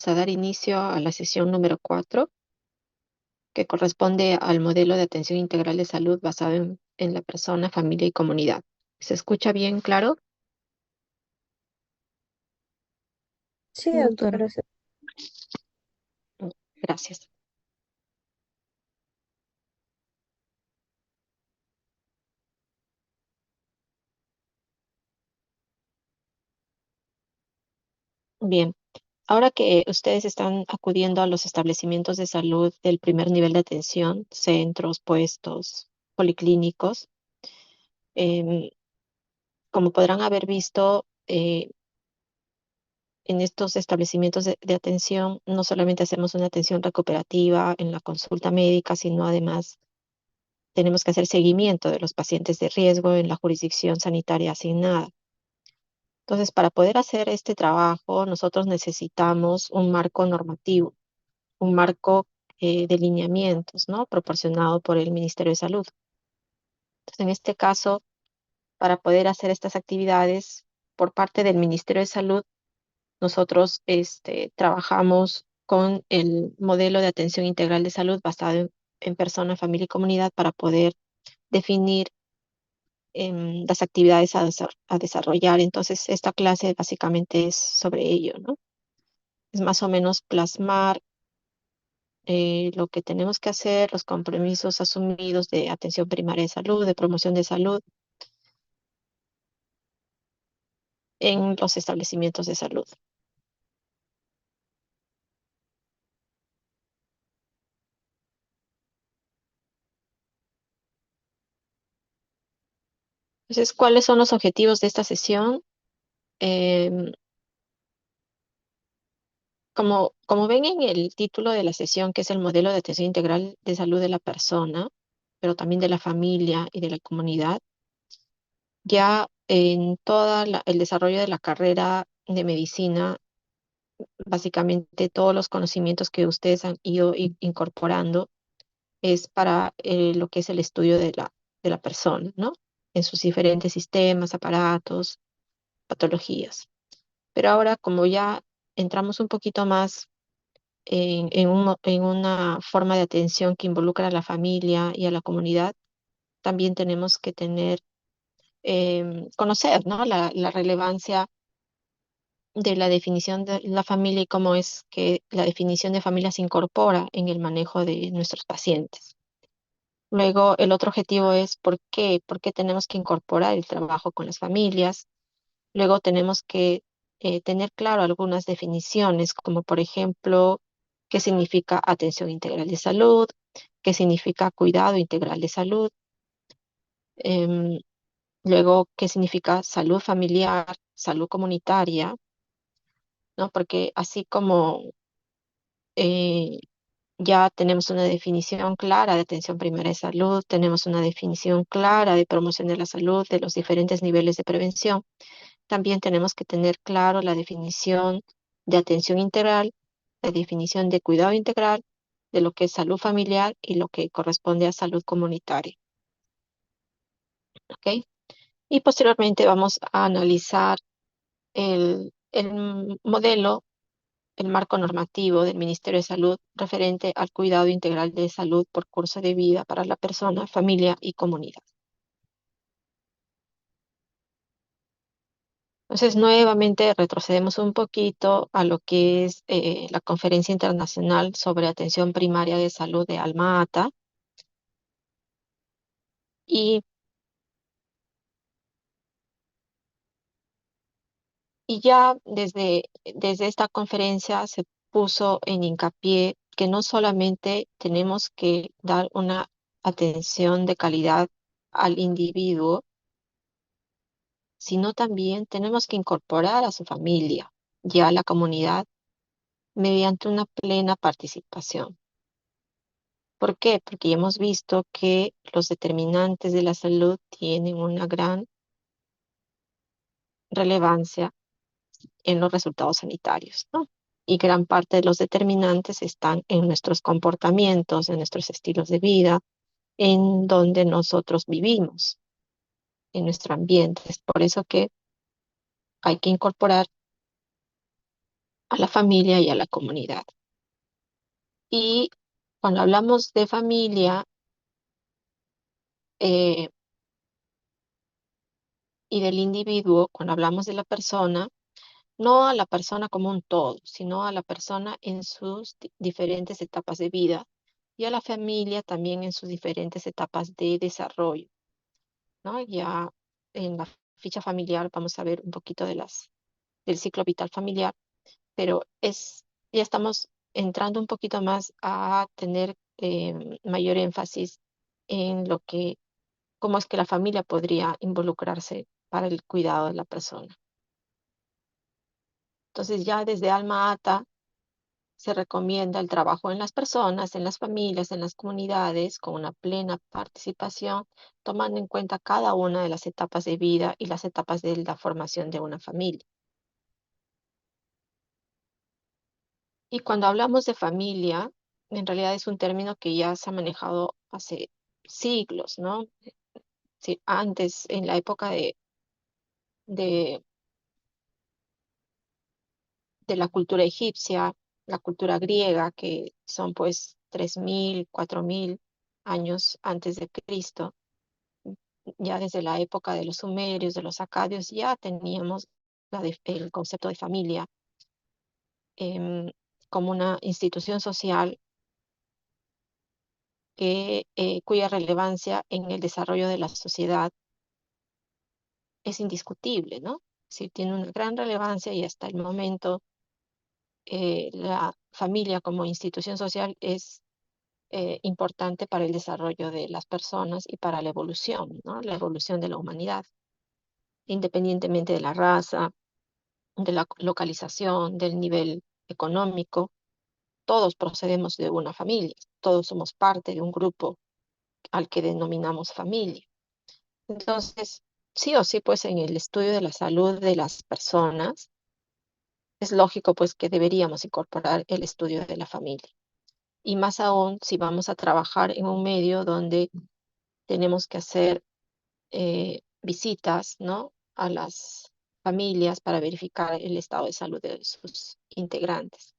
a dar inicio a la sesión número 4, que corresponde al modelo de atención integral de salud basado en la persona, familia y comunidad. ¿Se escucha bien, claro? Sí, Doctora. doctora. Gracias. Bien, ahora que ustedes están acudiendo a los establecimientos de salud del primer nivel de atención, centros, puestos, policlínicos, em, como podrán haber visto, en estos establecimientos de atención no solamente hacemos una atención recuperativa en la consulta médica, sino además tenemos que hacer seguimiento de los pacientes de riesgo en la jurisdicción sanitaria asignada. Entonces, para poder hacer este trabajo, nosotros necesitamos un marco normativo, un marco de lineamientos, ¿no? Proporcionado por el Ministerio de Salud. Entonces, en este caso, para poder hacer estas actividades por parte del Ministerio de Salud, nosotros trabajamos con el modelo de atención integral de salud basado en persona, familia y comunidad para poder definir las actividades a desarrollar. Entonces, esta clase básicamente es sobre ello, ¿no? Es más o menos plasmar lo que tenemos que hacer, los compromisos asumidos de atención primaria de salud, de promoción de salud en los establecimientos de salud. Entonces, ¿cuáles son los objetivos de esta sesión? Em, como ven en el título de la sesión, que es el modelo de atención integral de salud de la persona, pero también de la familia y de la comunidad, ya en todo el desarrollo de la carrera de medicina, básicamente todos los conocimientos que ustedes han ido incorporando es para lo que es el estudio de la persona, ¿no? En sus diferentes sistemas, aparatos, patologías. Pero ahora, como ya entramos un poquito más en una forma de atención que involucra a la familia y a la comunidad, también tenemos que conocer, ¿no? La relevancia de la definición de la familia y cómo es que la definición de familia se incorpora en el manejo de nuestros pacientes. Luego, el otro objetivo es por qué tenemos que incorporar el trabajo con las familias. Luego tenemos que tener claro algunas definiciones, como por ejemplo, qué significa atención integral de salud, qué significa cuidado integral de salud, em, luego qué significa salud familiar, salud comunitaria, ¿no? Porque así como eh, ya tenemos una definición clara de atención primaria de salud, tenemos una definición clara de promoción de la salud, de los diferentes niveles de prevención. También tenemos que tener claro la definición de atención integral, la definición de cuidado integral, de lo que es salud familiar y lo que corresponde a salud comunitaria. ¿Ok? Y posteriormente vamos a analizar el modelo, el marco normativo del Ministerio de Salud referente al cuidado integral de salud por curso de vida para la persona, familia y comunidad. Entonces, nuevamente retrocedemos un poquito a lo que es la Conferencia Internacional sobre Atención Primaria de Salud de Alma Ata y, y ya desde esta conferencia se puso en hincapié que no solamente tenemos que dar una atención de calidad al individuo, sino también tenemos que incorporar a su familia y a la comunidad mediante una plena participación. ¿Por qué? Porque ya hemos visto que los determinantes de la salud tienen una gran relevancia en los resultados sanitarios, ¿no? Y gran parte de los determinantes están en nuestros comportamientos, en nuestros estilos de vida, en donde nosotros vivimos, en nuestro ambiente. Es por eso que hay que incorporar a la familia y a la comunidad. Y cuando hablamos de familia eh, y del individuo, cuando hablamos de la persona, no a la persona como un todo, sino a la persona en sus diferentes etapas de vida y a la familia también en sus diferentes etapas de desarrollo, ¿no? Ya en la ficha familiar vamos a ver un poquito del ciclo vital familiar, pero ya estamos entrando un poquito más a tener mayor énfasis en cómo es que la familia podría involucrarse para el cuidado de la persona. Entonces ya desde Alma Ata se recomienda el trabajo en las personas, en las familias, en las comunidades, con una plena participación, tomando en cuenta cada una de las etapas de vida y las etapas de la formación de una familia. Y cuando hablamos de familia, en realidad es un término que ya se ha manejado hace siglos, ¿no? Sí, antes, en la época de, de la cultura egipcia, la cultura griega, que son pues 3.000, 4.000 años antes de Cristo, ya desde la época de los sumerios, de los acadios, ya teníamos el concepto de familia em, como una institución social cuya relevancia en el desarrollo de la sociedad es indiscutible, ¿no? Sí, tiene una gran relevancia y hasta el momento la familia como institución social es importante para el desarrollo de las personas y para la evolución, ¿no? La evolución de la humanidad, independientemente de la raza, de la localización, del nivel económico. Todos procedemos de una familia, todos somos parte de un grupo al que denominamos familia. Entonces, sí o sí, pues en el estudio de la salud de las personas, es lógico pues que deberíamos incorporar el estudio de la familia. Y más aún si vamos a trabajar en un medio donde tenemos que hacer visitas, ¿no? A las familias para verificar el estado de salud de sus integrantes.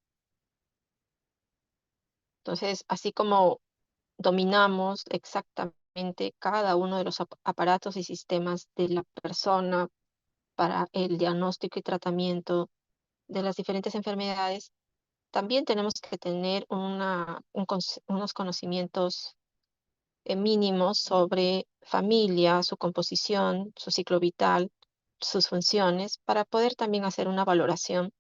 Entonces, así como dominamos exactamente cada uno de los aparatos y sistemas de la persona para el diagnóstico y tratamiento de las diferentes enfermedades, también tenemos que tener unos conocimientos mínimos sobre familia, su composición, su ciclo vital, sus funciones, para poder también hacer una valoración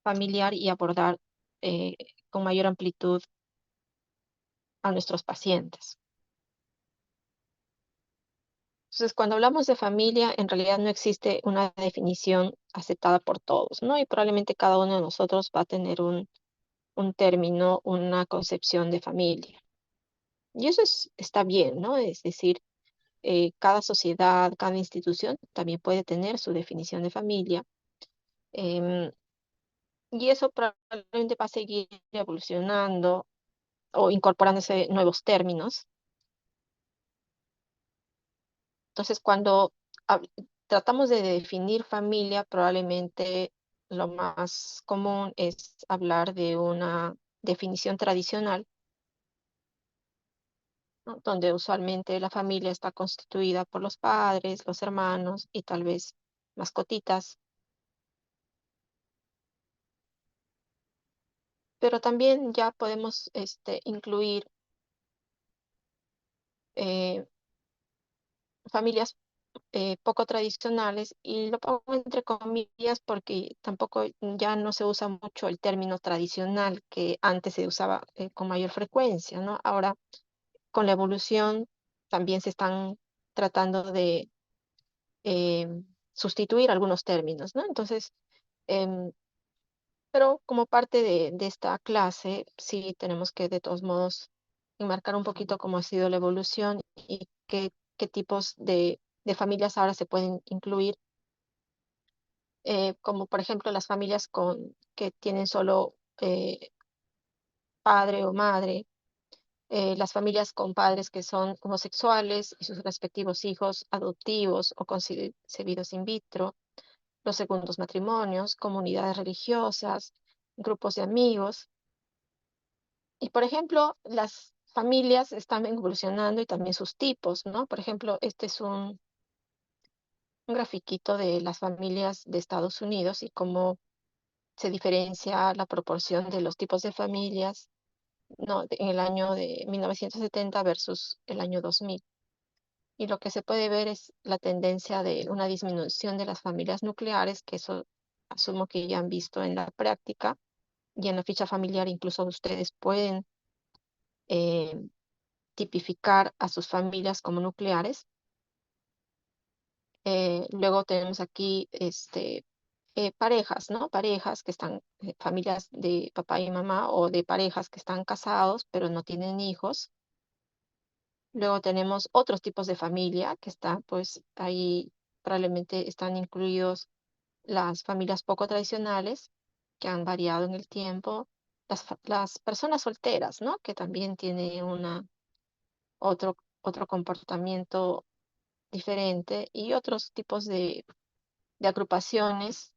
familiar y abordar eh, con mayor amplitud a nuestros pacientes. Entonces, cuando hablamos de familia, en realidad no existe una definición aceptada por todos, ¿no? Y probablemente cada uno de nosotros va a tener un término, una concepción de familia. Y eso está bien, ¿no? Es decir, cada sociedad, cada institución también puede tener su definición de familia. em, y eso probablemente va a seguir evolucionando o incorporándose nuevos términos. Entonces, cuando hab- tratamos de definir familia, probablemente lo más común es hablar de una definición tradicional, ¿no? Donde usualmente la familia está constituida por los padres, los hermanos y tal vez mascotitas, pero también ya podemos incluir eh, familias poco tradicionales, y lo pongo entre comillas porque tampoco ya no se usa mucho el término tradicional que antes se usaba con mayor frecuencia, ¿no? Ahora, con la evolución, también se están tratando de eh, sustituir algunos términos, ¿no? Entonces, em, pero como parte de esta clase, sí tenemos que de todos modos enmarcar un poquito cómo ha sido la evolución y qué tipos de familias ahora se pueden incluir, como por ejemplo las familias que tienen solo padre o madre, las familias con padres que son homosexuales y sus respectivos hijos adoptivos o concebidos in vitro, los segundos matrimonios, comunidades religiosas, grupos de amigos. Y por ejemplo, las familias están evolucionando y también sus tipos, ¿no? Por ejemplo, este es un grafiquito de las familias de Estados Unidos y cómo se diferencia la proporción de los tipos de familias, ¿no? En el año de 1970 versus el año 2000. Y lo que se puede ver es la tendencia de una disminución de las familias nucleares, que eso asumo que ya han visto en la práctica y en la ficha familiar incluso ustedes pueden eh, tipificar a sus familias como nucleares. Luego tenemos aquí parejas, ¿no? Parejas que están, familias de papá y mamá o de parejas que están casados pero no tienen hijos. Luego tenemos otros tipos de familia que están, pues ahí probablemente están incluidos las familias poco tradicionales que han variado en el tiempo, las personas solteras, ¿no? Que también tienen otro comportamiento diferente y otros tipos de agrupaciones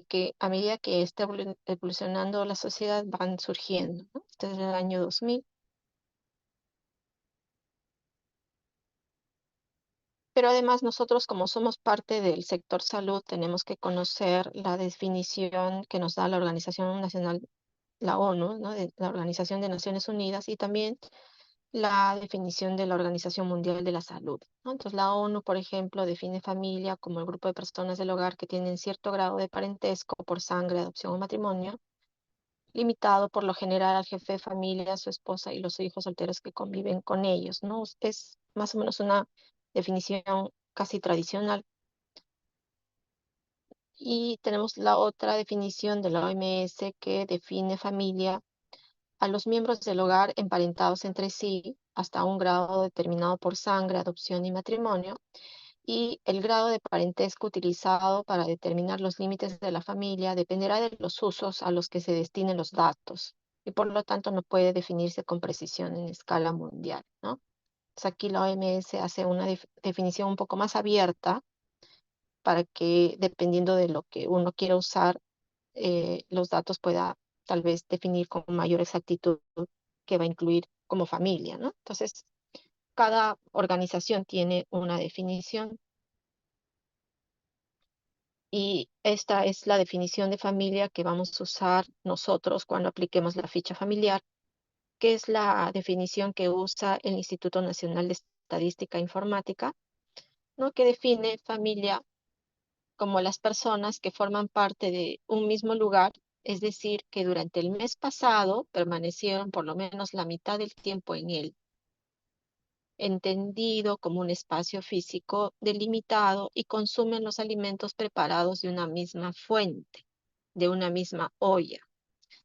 que a medida que está evolucionando la sociedad van surgiendo, ¿no? Este es el año 2000. Pero además nosotros, como somos parte del sector salud, tenemos que conocer la definición que nos da la Organización Nacional, la ONU, ¿no? De la Organización de Naciones Unidas y también la definición de la Organización Mundial de la Salud, ¿no? Entonces, la ONU, por ejemplo, define familia como el grupo de personas del hogar que tienen cierto grado de parentesco por sangre, adopción o matrimonio, limitado por lo general al jefe de familia, su esposa y los hijos solteros que conviven con ellos, ¿no? Es más o menos una definición casi tradicional. Y tenemos la otra definición de la OMS que define familia a los miembros del hogar emparentados entre sí hasta un grado determinado por sangre, adopción y matrimonio, y el grado de parentesco utilizado para determinar los límites de la familia dependerá de los usos a los que se destinen los datos y por lo tanto no puede definirse con precisión en escala mundial, ¿no? Entonces aquí la OMS hace una definición un poco más abierta para que dependiendo de lo que uno quiera usar, los datos pueda tal vez definir con mayor exactitud que va a incluir como familia, ¿no? Entonces, cada organización tiene una definición y esta es la definición de familia que vamos a usar nosotros cuando apliquemos la ficha familiar, que es la definición que usa el Instituto Nacional de Estadística e Informática, ¿no? Que define familia como las personas que forman parte de un mismo lugar, es decir, que durante el mes pasado permanecieron por lo menos la mitad del tiempo en él, entendido como un espacio físico delimitado y consumen los alimentos preparados de una misma fuente, de una misma olla.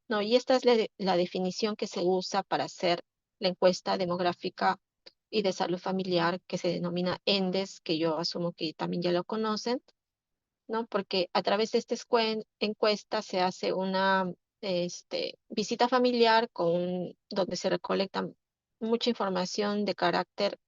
No, y esta es la definición que se usa para hacer la encuesta demográfica y de salud familiar que se denomina ENDES, que yo asumo que también ya lo conocen, ¿no? Porque a través de esta encuesta se hace una visita familiar donde se recolecta mucha información de carácter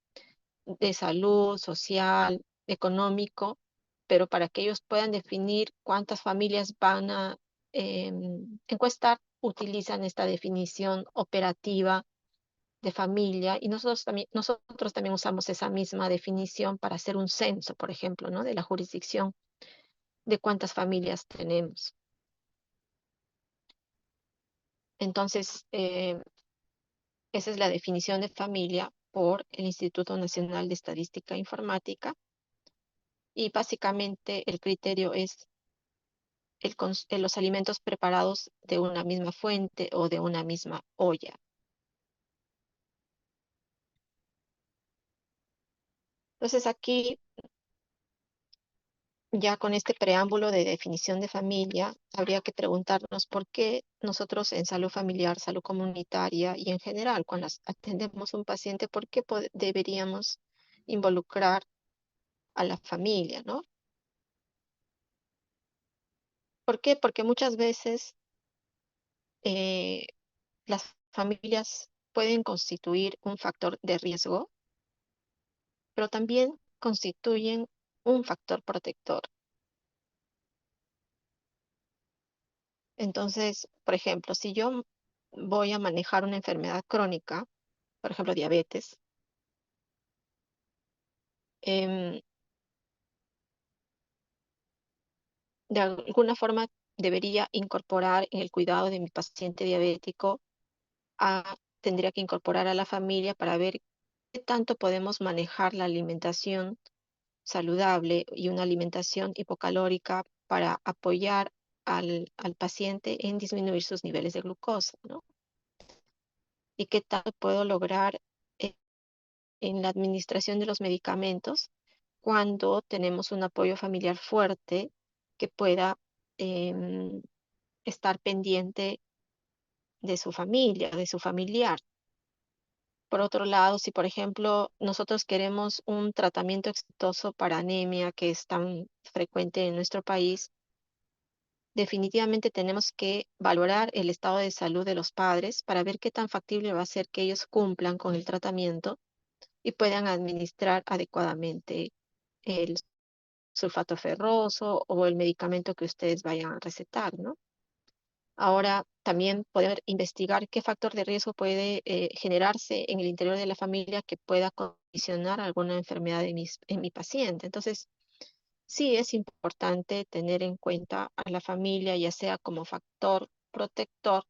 de salud, social, económico, pero para que ellos puedan definir cuántas familias van a encuestar, utilizan esta definición operativa de familia y nosotros también usamos esa misma definición para hacer un censo, por ejemplo, ¿no? De la jurisdicción de cuántas familias tenemos. Entonces, esa es la definición de familia por el Instituto Nacional de Estadística e Informática y básicamente el criterio es los alimentos preparados de una misma fuente o de una misma olla. Entonces aquí, ya con este preámbulo de definición de familia, habría que preguntarnos por qué nosotros en salud familiar, salud comunitaria y en general, cuando atendemos a un paciente, por qué deberíamos involucrar a la familia, ¿no? ¿Por qué? Porque muchas veces eh, las familias pueden constituir un factor de riesgo, pero también constituyen un factor protector. Entonces, por ejemplo, si yo voy a manejar una enfermedad crónica, por ejemplo, diabetes, em, de alguna forma debería incorporar en el cuidado de mi paciente diabético tendría que incorporar a la familia para ver qué tanto podemos manejar la alimentación saludable y una alimentación hipocalórica para apoyar al paciente en disminuir sus niveles de glucosa, ¿no? Y qué tanto puedo lograr eh, en la administración de los medicamentos cuando tenemos un apoyo familiar fuerte que pueda em, estar pendiente de su familia, de su familiar. Por otro lado, si por ejemplo nosotros queremos un tratamiento exitoso para anemia que es tan frecuente en nuestro país, definitivamente tenemos que valorar el estado de salud de los padres para ver qué tan factible va a ser que ellos cumplan con el tratamiento y puedan administrar adecuadamente el sulfato ferroso o el medicamento que ustedes vayan a recetar, ¿no? Ahora también poder investigar qué factor de riesgo puede generarse en el interior de la familia que pueda condicionar alguna enfermedad en mi paciente. Entonces, sí es importante tener en cuenta a la familia, ya sea como factor protector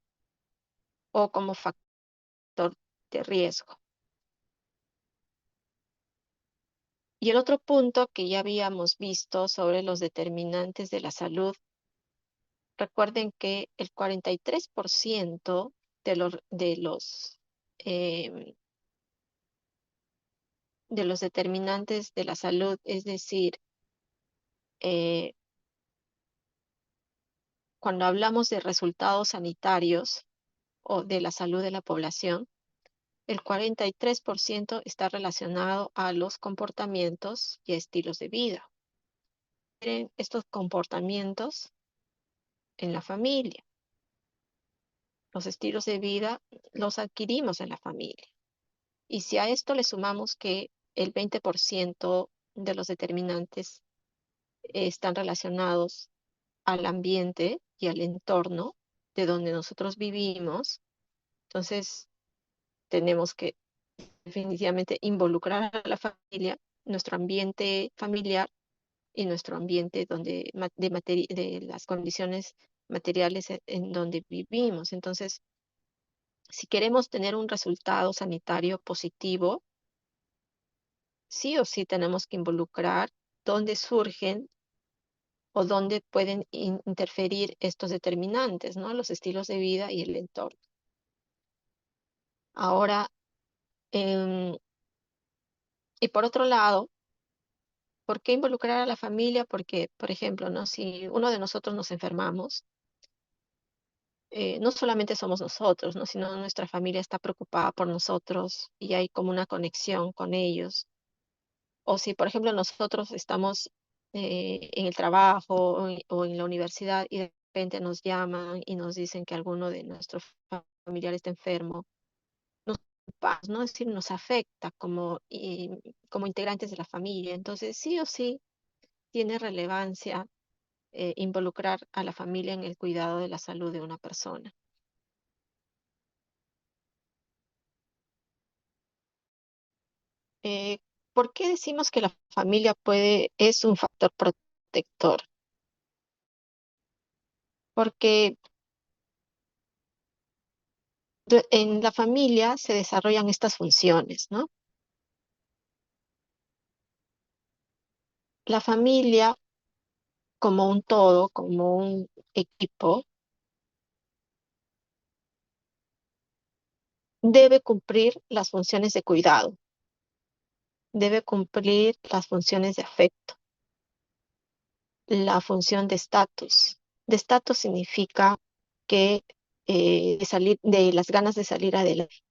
o como factor de riesgo. Y el otro punto que ya habíamos visto sobre los determinantes de la salud, recuerden que el 43% em, de los determinantes de la salud, es decir, eh, cuando hablamos de resultados sanitarios o de la salud de la población, el 43% está relacionado a los comportamientos y estilos de vida. Estos comportamientos en la familia, los estilos de vida los adquirimos en la familia. Y si a esto le sumamos que el 20% de los determinantes están relacionados al ambiente y al entorno de donde nosotros vivimos, entonces tenemos que definitivamente involucrar a la familia, nuestro ambiente familiar y nuestro ambiente de las condiciones materiales en donde vivimos. Entonces, si queremos tener un resultado sanitario positivo, sí o sí tenemos que involucrar dónde surgen o dónde pueden interferir estos determinantes, ¿no? Los estilos de vida y el entorno. Ahora, em, y por otro lado, ¿por qué involucrar a la familia? Porque, por ejemplo, ¿no? Si uno de nosotros nos enfermamos, no solamente somos nosotros, ¿no? Sino nuestra familia está preocupada por nosotros y hay como una conexión con ellos. O si, por ejemplo, nosotros estamos en el trabajo o en la universidad y de repente nos llaman y nos dicen que alguno de nuestros familiares está enfermo, nos preocupa, ¿no? Es decir, nos afecta como integrantes de la familia. Entonces, sí o sí tiene relevancia involucrar a la familia en el cuidado de la salud de una persona. Eh, ¿Por qué decimos que la familia es un factor protector? Porque en la familia se desarrollan estas funciones, ¿no? La familia como un todo, como un equipo, debe cumplir las funciones de cuidado, debe cumplir las funciones de afecto, la función de estatus. De estatus significa que de las ganas de salir adelante,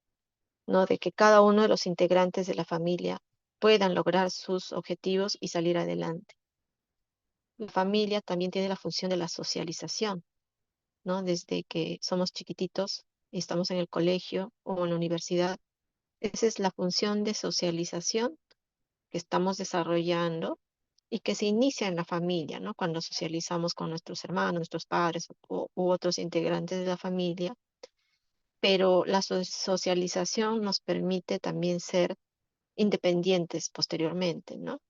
¿no? De que cada uno de los integrantes de la familia puedan lograr sus objetivos y salir adelante. La familia también tiene la función de la socialización, ¿no? Desde que somos chiquititos y estamos en el colegio o en la universidad. Esa es la función de socialización que estamos desarrollando y que se inicia en la familia, ¿no? Cuando socializamos con nuestros hermanos, nuestros padres u otros integrantes de la familia, pero la socialización nos permite también ser independientes posteriormente, ¿no?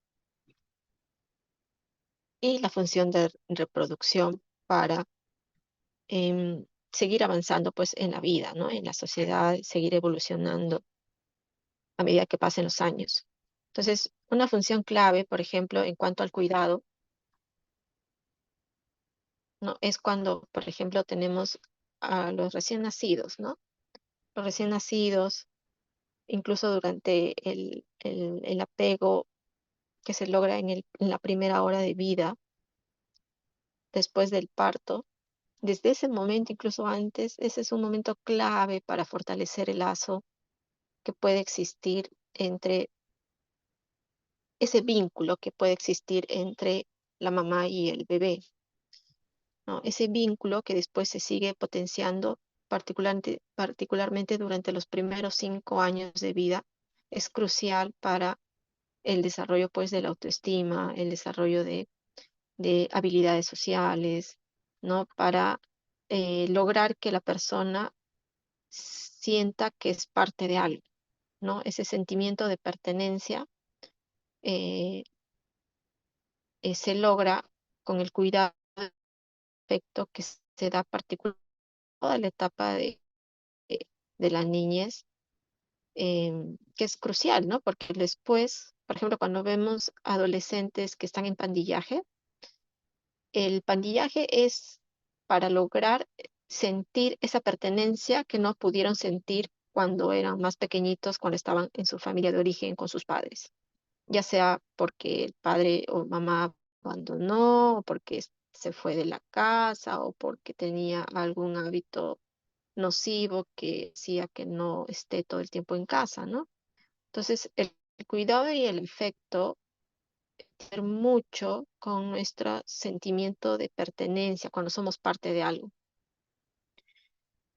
Y la función de reproducción para seguir avanzando pues en la vida, ¿no? En la sociedad, seguir evolucionando a medida que pasen los años. Entonces, una función clave, por ejemplo, en cuanto al cuidado, ¿no? Es cuando, por ejemplo, tenemos a los recién nacidos, ¿no? Los recién nacidos, incluso durante el apego que se logra en la primera hora de vida, después del parto, desde ese momento, incluso antes, ese es un momento clave para fortalecer el lazo que puede existir entre ese vínculo que puede existir entre la mamá y el bebé, ¿no? Ese vínculo que después se sigue potenciando, particularmente durante los primeros 5 años de vida, es crucial para el desarrollo, pues, de la autoestima, el desarrollo de habilidades sociales, ¿no? Para lograr que la persona sienta que es parte de algo, ¿no? Ese sentimiento de pertenencia eh, se logra con el cuidado afecto que se da particularmente en toda la etapa eh, de la niñez, que es crucial, ¿no? Porque después, por ejemplo, cuando vemos adolescentes que están en pandillaje, el pandillaje es para lograr sentir esa pertenencia que no pudieron sentir cuando eran más pequeñitos, cuando estaban en su familia de origen con sus padres, ya sea porque el padre o mamá abandonó, o porque se fue de la casa, o porque tenía algún hábito nocivo que hacía que no esté todo el tiempo en casa, ¿no? Entonces, el cuidado y el afecto tiene que ver mucho con nuestro sentimiento de pertenencia cuando somos parte de algo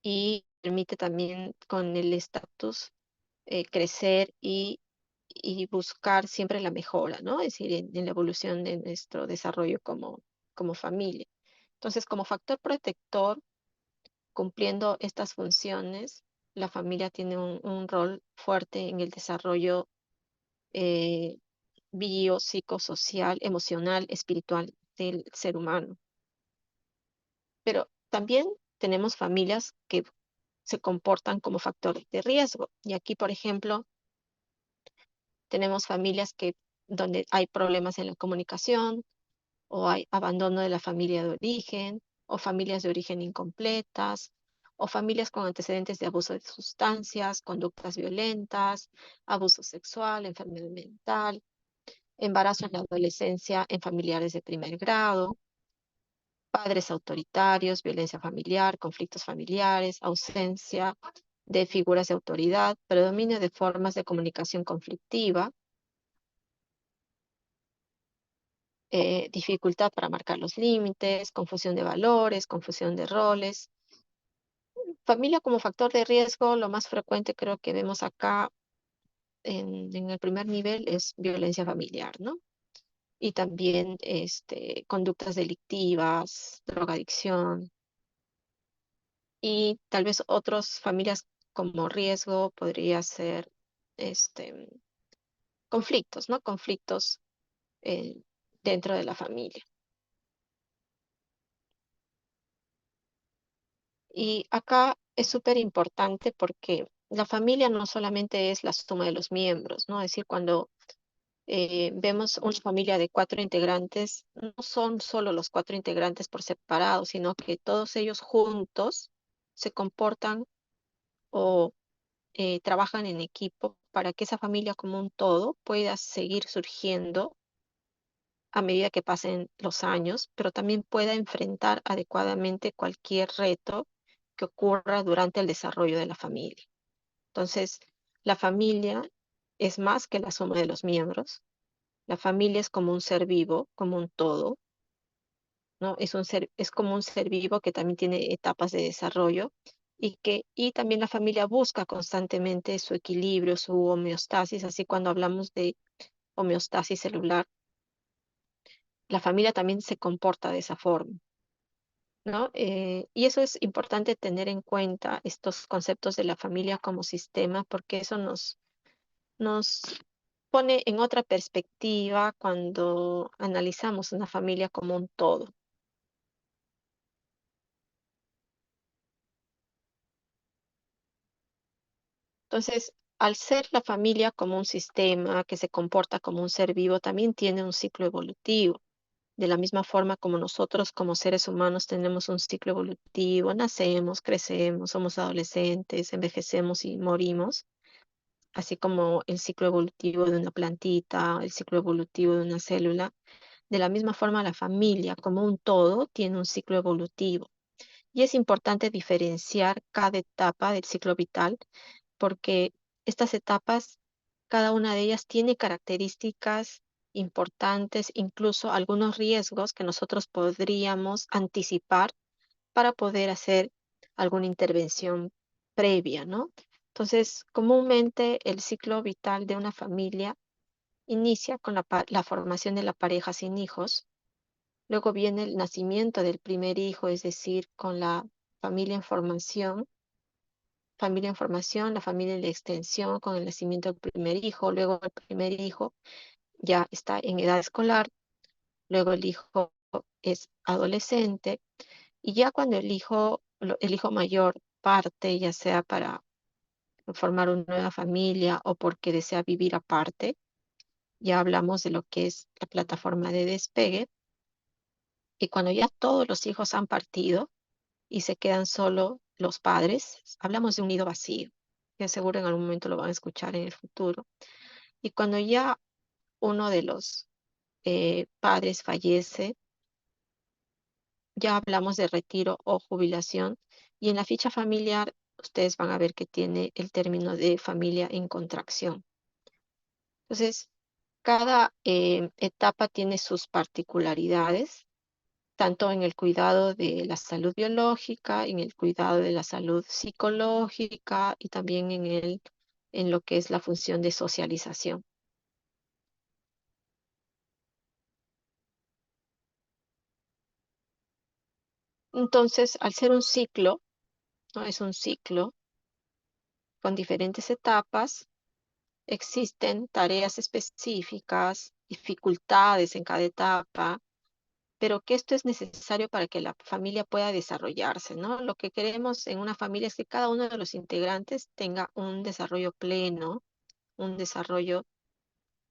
y permite también con el estatus crecer y buscar siempre la mejora, ¿no? Es decir, en la evolución de nuestro desarrollo como familia. Entonces, como factor protector, cumpliendo estas funciones, la familia tiene un rol fuerte en el desarrollo eh, psicosocial, emocional, espiritual del ser humano. Pero también tenemos familias que se comportan como factores de riesgo. Y aquí, por ejemplo, tenemos familias donde hay problemas en la comunicación, o hay abandono de la familia de origen, o familias de origen incompletas, o familias con antecedentes de abuso de sustancias, conductas violentas, abuso sexual, enfermedad mental, embarazo en la adolescencia en familiares de primer grado, padres autoritarios, violencia familiar, conflictos familiares, ausencia de figuras de autoridad, predominio de formas de comunicación conflictiva, dificultad para marcar los límites, confusión de valores, confusión de roles. Familia como factor de riesgo, lo más frecuente creo que vemos acá en el primer nivel es violencia familiar, ¿no? Y también conductas delictivas, drogadicción y tal vez otras familias como riesgo podría ser este, conflictos, ¿no? Conflictos eh, dentro de la familia. Y acá es súper importante porque la familia no solamente es la suma de los miembros, ¿no? Es decir, cuando vemos una familia de 4 integrantes, no son solo los 4 integrantes por separado, sino que todos ellos juntos se comportan o trabajan en equipo para que esa familia como un todo pueda seguir surgiendo a medida que pasen los años, pero también pueda enfrentar adecuadamente cualquier reto que ocurra durante el desarrollo de la familia. Entonces, la familia es más que la suma de los miembros. La familia es como un ser vivo, como un todo, ¿no? Es como un ser vivo que también tiene etapas de desarrollo y también la familia busca constantemente su equilibrio, su homeostasis, así cuando hablamos de homeostasis celular, la familia también se comporta de esa forma, ¿no? Y eso es importante tener en cuenta estos conceptos de la familia como sistema, porque eso nos pone en otra perspectiva cuando analizamos una familia como un todo. Entonces, al ser la familia como un sistema que se comporta como un ser vivo, también tiene un ciclo evolutivo. De la misma forma como nosotros como seres humanos tenemos un ciclo evolutivo, nacemos, crecemos, somos adolescentes, envejecemos y morimos, así como el ciclo evolutivo de una plantita, el ciclo evolutivo de una célula. De la misma forma, la familia como un todo tiene un ciclo evolutivo. Y es importante diferenciar cada etapa del ciclo vital porque estas etapas, cada una de ellas tiene características importantes, incluso algunos riesgos que nosotros podríamos anticipar para poder hacer alguna intervención previa, ¿no? Entonces, comúnmente el ciclo vital de una familia inicia con la formación de la pareja sin hijos, luego viene el nacimiento del primer hijo, es decir, con la familia en formación, la familia en la extensión con el nacimiento del primer hijo, luego el primer hijo ya está en edad escolar, luego el hijo es adolescente y ya cuando el hijo mayor parte, ya sea para formar una nueva familia o porque desea vivir aparte, ya hablamos de lo que es la plataforma de despegue, y cuando ya todos los hijos han partido y se quedan solo los padres, hablamos de un nido vacío, que seguro en algún momento lo van a escuchar en el futuro. Y cuando ya uno de los padres fallece, ya hablamos de retiro o jubilación. Y en la ficha familiar, ustedes van a ver que tiene el término de familia en contracción. Entonces, cada etapa tiene sus particularidades, tanto en el cuidado de la salud biológica, en el cuidado de la salud psicológica y también en lo que es la función de socialización. Entonces, al ser un ciclo, ¿no? Es un ciclo con diferentes etapas, existen tareas específicas, dificultades en cada etapa, pero que esto es necesario para que la familia pueda desarrollarse, ¿no? Lo que queremos en una familia es que cada uno de los integrantes tenga un desarrollo pleno, un desarrollo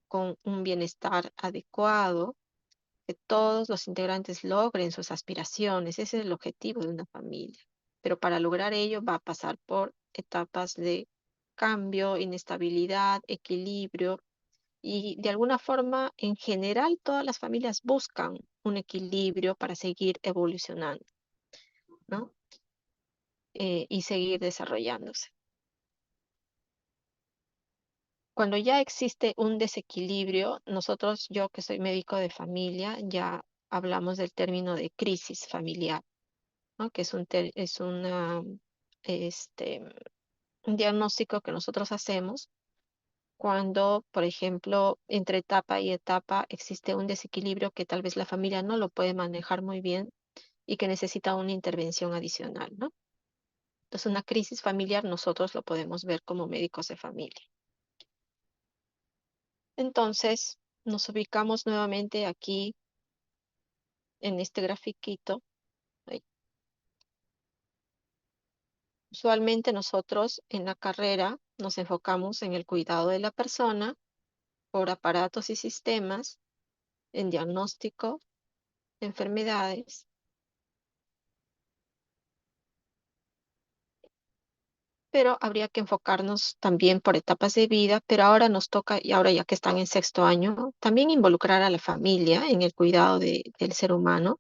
con un bienestar adecuado, que todos los integrantes logren sus aspiraciones. Ese es el objetivo de una familia. Pero para lograr ello va a pasar por etapas de cambio, inestabilidad, equilibrio y de alguna forma, en general, todas las familias buscan un equilibrio para seguir evolucionando, ¿no? Y seguir desarrollándose. Cuando ya existe un desequilibrio, nosotros, yo que soy médico de familia, ya hablamos del término de crisis familiar, ¿no? Que es este, un diagnóstico que nosotros hacemos cuando, por ejemplo, entre etapa y etapa existe un desequilibrio que tal vez la familia no lo puede manejar muy bien y que necesita una intervención adicional, ¿no? Entonces, una crisis familiar nosotros lo podemos ver como médicos de familia. Entonces, nos ubicamos nuevamente aquí en este grafiquito. Ay, usualmente nosotros en la carrera nos enfocamos en el cuidado de la persona por aparatos y sistemas, en diagnóstico de enfermedades, pero habría que enfocarnos también por etapas de vida, pero ahora nos toca, y ahora ya que están en sexto año, también involucrar a la familia en el cuidado del ser humano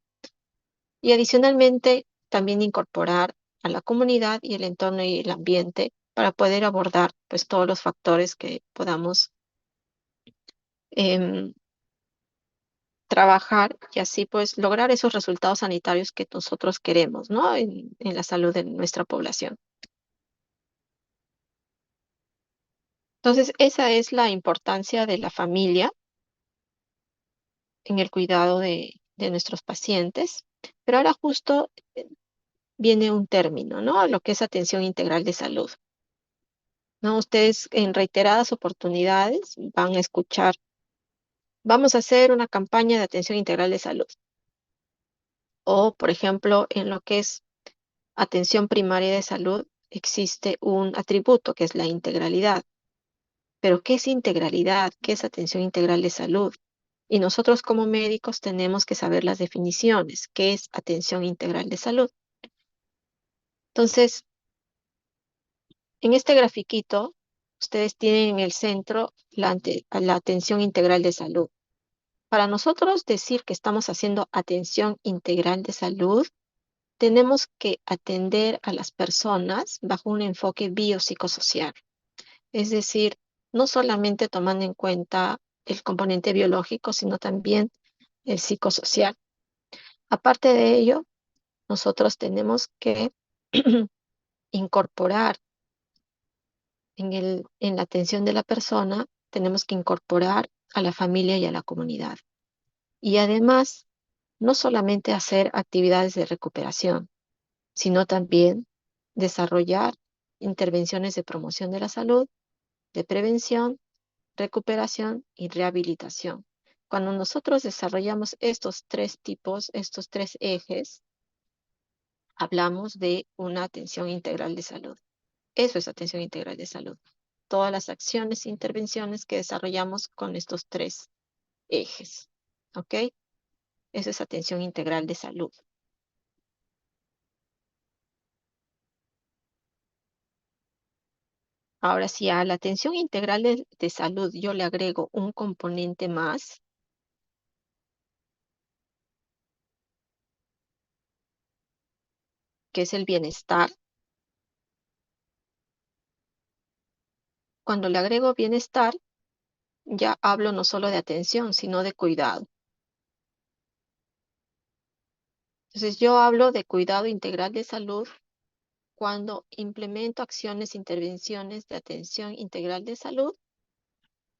y adicionalmente también incorporar a la comunidad y el entorno y el ambiente para poder abordar pues todos los factores que podamos em, trabajar y así pues lograr esos resultados sanitarios que nosotros queremos, ¿no? En la salud de nuestra población. Entonces, esa es la importancia de la familia en el cuidado de nuestros pacientes. Pero ahora justo viene un término, ¿no? Lo que es atención integral de salud, ¿no? Ustedes en reiteradas oportunidades van a escuchar, vamos a hacer una campaña de atención integral de salud. O, por ejemplo, en lo que es atención primaria de salud, existe un atributo que es la integralidad. Pero, ¿qué es integralidad? ¿Qué es atención integral de salud? Y nosotros como médicos tenemos que saber las definiciones. ¿Qué es atención integral de salud? Entonces, en este grafiquito, ustedes tienen en el centro la atención integral de salud. Para nosotros decir que estamos haciendo atención integral de salud, tenemos que atender a las personas bajo un enfoque biopsicosocial. Es decir, no solamente tomando en cuenta el componente biológico, sino también el psicosocial. Aparte de ello, nosotros tenemos que incorporar en la atención de la persona, tenemos que incorporar a la familia y a la comunidad. Y además, no solamente hacer actividades de recuperación, sino también desarrollar intervenciones de promoción de la salud, de prevención, recuperación y rehabilitación. Cuando nosotros desarrollamos estos tres tipos, estos tres ejes, hablamos de una atención integral de salud. Eso es atención integral de salud. Todas las acciones e intervenciones que desarrollamos con estos tres ejes. ¿Ok? Eso es atención integral de salud. Ahora, si a la atención integral de salud yo le agrego un componente más, que es el bienestar, cuando le agrego bienestar, ya hablo no solo de atención, sino de cuidado. Entonces, yo hablo de cuidado integral de salud cuando implemento acciones, intervenciones de atención integral de salud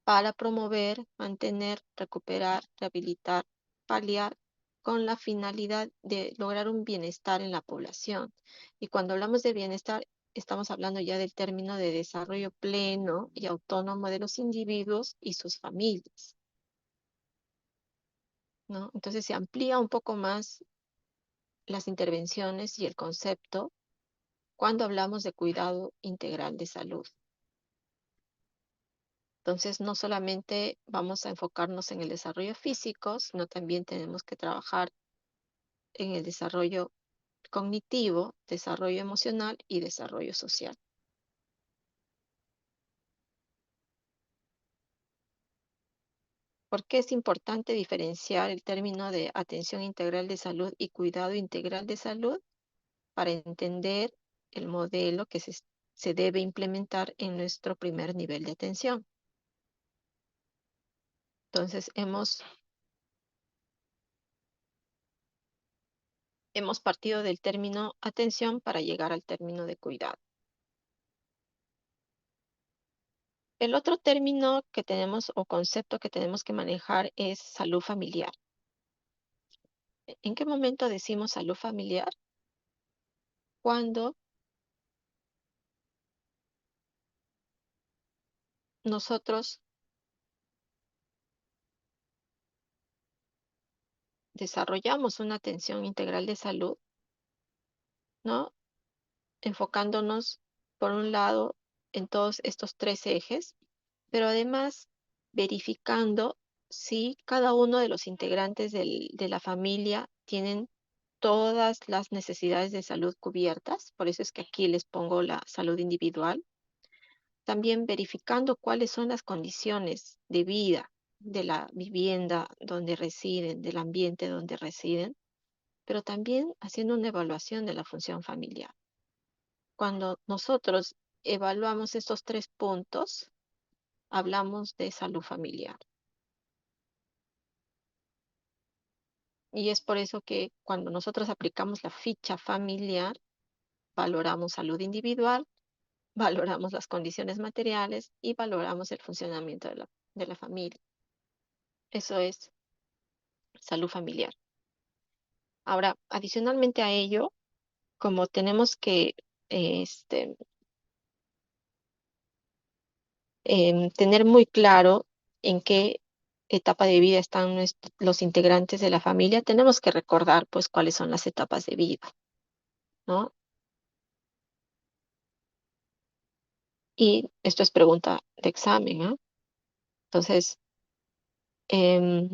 para promover, mantener, recuperar, rehabilitar, paliar, con la finalidad de lograr un bienestar en la población. Y cuando hablamos de bienestar, estamos hablando ya del término de desarrollo pleno y autónomo de los individuos y sus familias, ¿no? Entonces se amplía un poco más las intervenciones y el concepto cuando hablamos de cuidado integral de salud. Entonces, no solamente vamos a enfocarnos en el desarrollo físico, sino también tenemos que trabajar en el desarrollo cognitivo, desarrollo emocional y desarrollo social. ¿Por qué es importante diferenciar el término de atención integral de salud y cuidado integral de salud? Para entender el modelo que se debe implementar en nuestro primer nivel de atención. Entonces, hemos partido del término atención para llegar al término de cuidado. El otro término que tenemos o concepto que tenemos que manejar es salud familiar. ¿En qué momento decimos salud familiar? Cuando nosotros desarrollamos una atención integral de salud, ¿no? Enfocándonos, por un lado, en todos estos tres ejes, pero además verificando si cada uno de los integrantes de la familia tienen todas las necesidades de salud cubiertas. Por eso es que aquí les pongo la salud individual. También verificando cuáles son las condiciones de vida de la vivienda donde residen, del ambiente donde residen, pero también haciendo una evaluación de la función familiar. Cuando nosotros evaluamos estos tres puntos, hablamos de salud familiar. Y es por eso que cuando nosotros aplicamos la ficha familiar, valoramos salud individual, valoramos las condiciones materiales y valoramos el funcionamiento de la familia. Eso es salud familiar. Ahora, adicionalmente a ello, como tenemos que este, tener muy claro en qué etapa de vida están los integrantes de la familia, tenemos que recordar pues cuáles son las etapas de vida, ¿no? Y esto es pregunta de examen, ¿no? Entonces, em,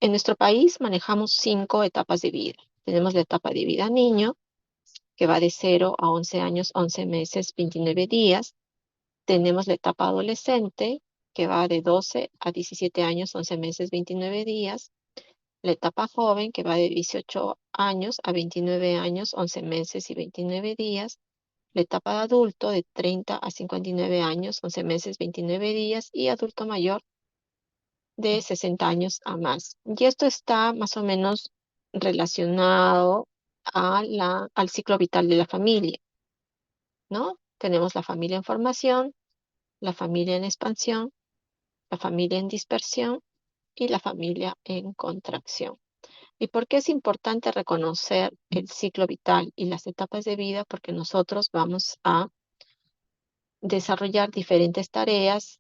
en nuestro país manejamos 5 etapas de vida. Tenemos la etapa de vida niño, que va de 0 a 11 años, 11 meses, 29 días. Tenemos la etapa adolescente, que va de 12 a 17 años, 11 meses, 29 días. La etapa joven, que va de 18 años a 29 años, 11 meses y 29 días. La etapa de adulto, de 30 a 59 años, 11 meses, 29 días. Y adulto mayor, de 60 años a más. Y esto está más o menos relacionado al ciclo vital de la familia, ¿no? Tenemos la familia en formación, la familia en expansión, la familia en dispersión y la familia en contracción. ¿Y por qué es importante reconocer el ciclo vital y las etapas de vida? Porque nosotros vamos a desarrollar diferentes tareas,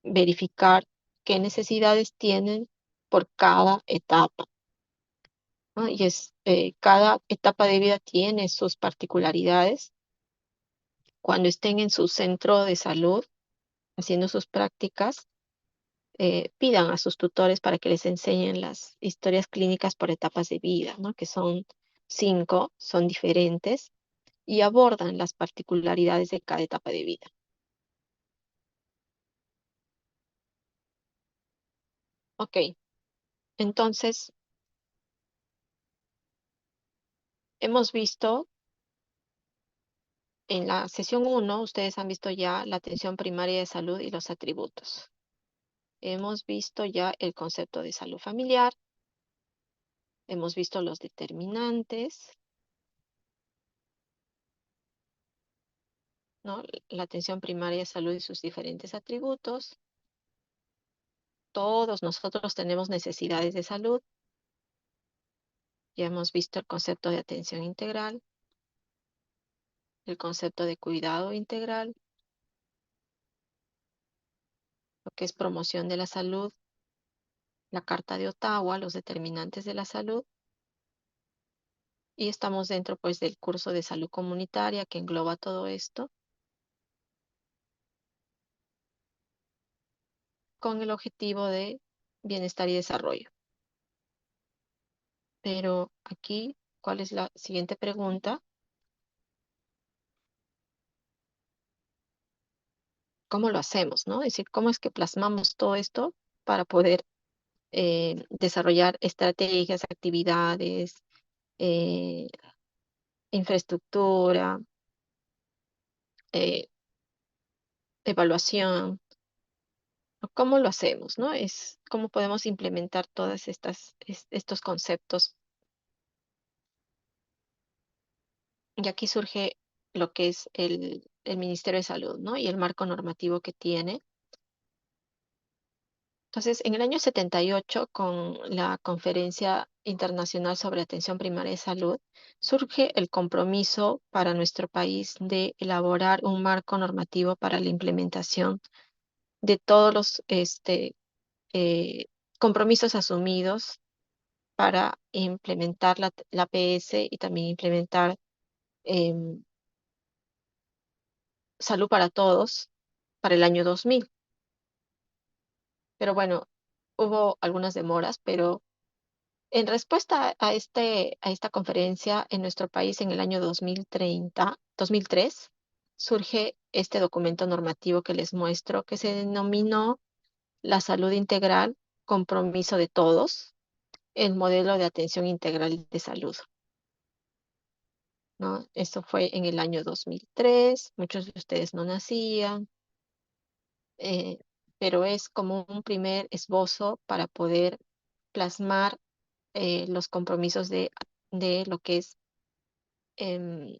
verificar qué necesidades tienen por cada etapa, ¿no? Y cada etapa de vida tiene sus particularidades. Cuando estén en su centro de salud haciendo sus prácticas, pidan a sus tutores para que les enseñen las historias clínicas por etapas de vida, ¿no? Que son 5, son diferentes y abordan las particularidades de cada etapa de vida. Ok, entonces hemos visto en la sesión 1, ustedes han visto ya la atención primaria de salud y los atributos. Hemos visto ya el concepto de salud familiar, hemos visto los determinantes, ¿no? La atención primaria de salud y sus diferentes atributos. Todos nosotros tenemos necesidades de salud. Ya hemos visto el concepto de atención integral, el concepto de cuidado integral, lo que es promoción de la salud, la Carta de Ottawa, los determinantes de la salud. Y estamos dentro pues del curso de salud comunitaria que engloba todo esto con el objetivo de bienestar y desarrollo. Pero aquí, ¿cuál es la siguiente pregunta? ¿Cómo lo hacemos, no? Es decir, ¿cómo es que plasmamos todo esto para poder desarrollar estrategias, actividades, eh, infraestructura, eh, evaluación? ¿Cómo lo hacemos, no? Es cómo podemos implementar todas estos conceptos. Y aquí surge lo que es el Ministerio de Salud, ¿no? Y el marco normativo que tiene. Entonces, en el año 78, con la Conferencia Internacional sobre Atención Primaria de Salud, surge el compromiso para nuestro país de elaborar un marco normativo para la implementación de todos los eh, compromisos asumidos para implementar la PS y también implementar em, salud para todos para el año 2000. Pero bueno, hubo algunas demoras, pero en respuesta a esta conferencia en nuestro país en el año 2003, surge este documento normativo que les muestro, que se denominó la salud integral, compromiso de todos, el modelo de atención integral de salud, ¿no? Esto fue en el año 2003, muchos de ustedes no nacían, eh, pero es como un primer esbozo para poder plasmar los compromisos de lo que es em,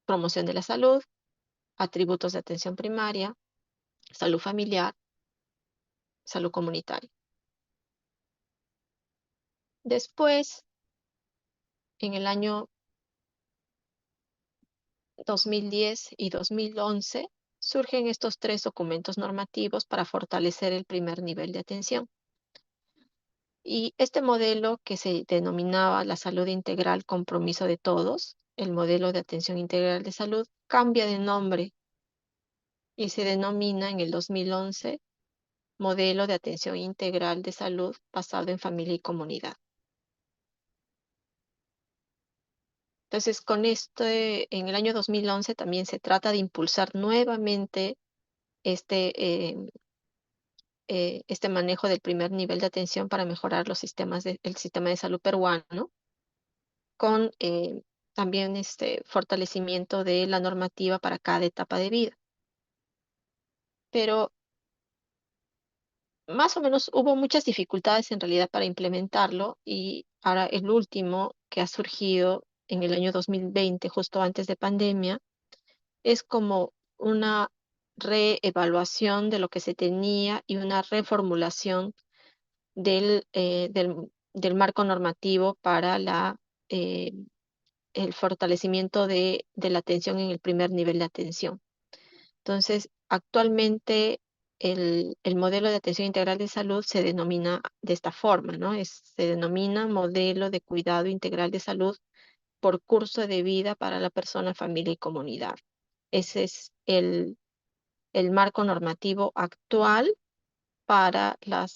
promoción de la salud, atributos de atención primaria, salud familiar. salud comunitaria. Después, en el año 2010 y 2011, surgen estos tres documentos normativos para fortalecer el primer nivel de atención. Y este modelo que se denominaba la salud integral compromiso de todos, el modelo de atención integral de salud, cambia de nombre y se denomina en el 2011 modelo de atención integral de salud basado en familia y comunidad. Entonces, con en el año 2011 también se trata de impulsar nuevamente este, este manejo del primer nivel de atención para mejorar el sistema de salud peruano, con también este fortalecimiento de la normativa para cada etapa de vida. Pero más o menos hubo muchas dificultades en realidad para implementarlo y ahora el último que ha surgido en el año 2020, justo antes de pandemia, es como una reevaluación de lo que se tenía y una reformulación del marco normativo para eh, el fortalecimiento de la atención en el primer nivel de atención. Entonces, actualmente el modelo de atención integral de salud se denomina de esta forma, ¿no? Se denomina modelo de cuidado integral de salud por curso de vida para la persona, familia y comunidad. Ese es el marco normativo actual para la